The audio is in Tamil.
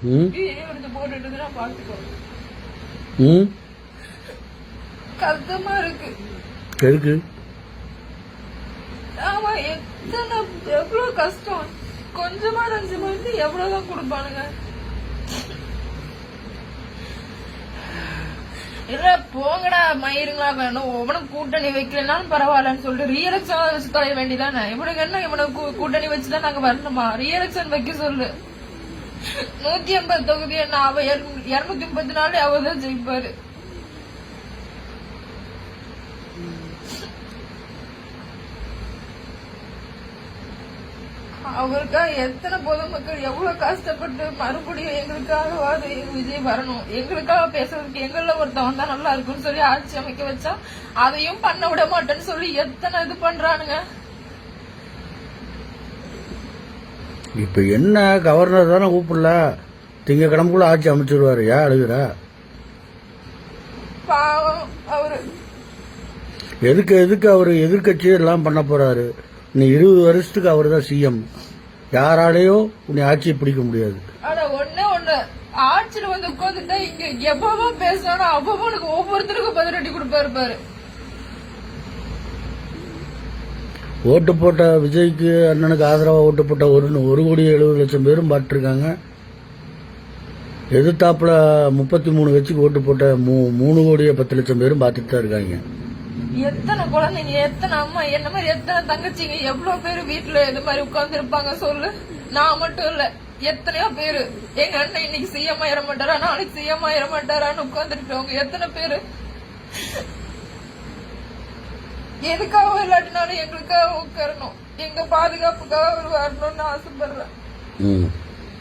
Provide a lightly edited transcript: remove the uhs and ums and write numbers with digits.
எடுத்து போட்டுட்டு நான் பாத்துக்கோ. கஷ்டமா இருக்கு. எதுக்கு? ஆமா, எவ்வளவு கஷ்டம். கொஞ்சமா நஞ்சமா இருந்து எவ்வளவுதான் கொடுப்பானுங்க. இல்ல போங்கடா மயிருங்களா, வேணும் உனக்கு கூட்டணி வைக்கலனாலும் பரவாயில்லன்னு சொல்லிட்டு ரீஎலக்ஷன் வச்சு தொலைய வேண்டியதானே. இவனுக்கு என்ன, இவனுக்கு கூட்டணி வச்சுதான் நாங்க வரணுமா? ரீஎலக்ஷன் வைக்க சொல்லு. 150 தொகுதி என்ன, அவ 234 அவதான் ஜெயிப்பாரு. அவருக்காக எத்தனை பொதுமக்கள் எவ்வளவு கஷ்டப்பட்டு மறுபடியும் எங்களுக்காக விஜய் வரணும், எங்களுக்காக பேசுறதுக்கு எங்கள ஒருத்தவன் தான் நல்லா இருக்குன்னு சொல்லி ஆட்சி அமைக்க வச்சா அதையும் பண்ண விட மாட்டேன்னு சொல்லி எத்தனை இது பண்றானுங்க. இப்ப என்ன, கவர்னர் தானே கூப்பிடல, திங்கக்கிழமைக்குள்ள ஆட்சி அமைச்சிருவாரு. ஏன் அழுகுற? பாவம் அவரு. எதுக்கு அவரு எதிர்கட்சி எல்லாம் பண்ண போறாரு? நீ 20 வருஷத்துக்கு அவரு தான் சிஎம். யாராலையும் உன்னை ஆட்சியை பிடிக்க முடியாது. ஆனா ஒண்ணு ஆட்சியில வந்து உட்காந்துட்டா இங்க எப்பவோ பேசினாலும் அப்பவும் உனக்கு ஒவ்வொருத்தருக்கும் பதிலடி கொடுப்பாரு பாரு. ஓட்டு போட்ட விஜய்க்கு அண்ணனுக்கு ஆதரவா ஓட்டு போட்ட 1,70,00,000 பேரும் பாத்துருக்காங்க. எதிர்த்தாப்புல 33 கட்சிக்கு ஓட்டு போட்ட 3,10,00,000 பேரும் பாத்துட்டு தான் இருக்காங்க. எத்தனை குழந்தைங்க, எத்தனை அம்மா, என்ன மாதிரி எத்தனை தங்கச்சிங்க, எவ்வளவு பேரு வீட்டுல இது மாதிரி உட்கார்ந்து இருப்பாங்க சொல்லு. நான் மட்டும் இல்ல, எத்தனையோ பேரு. எங்க அண்ணன் இன்னைக்கு சிஎம் ஆயிர மாட்டாரா, நாளைக்கு சிஎம் ஆயிர மாட்டாரான்னு உட்கார்ந்துருக்கவங்க எத்தனை பேரு. எதுக்காக இல்லாட்டினாலும் எங்களுக்காக உட்காரணும், எங்க பாதுகாப்புக்காக அவர் வரணும்னு ஆசைப்படுறேன்.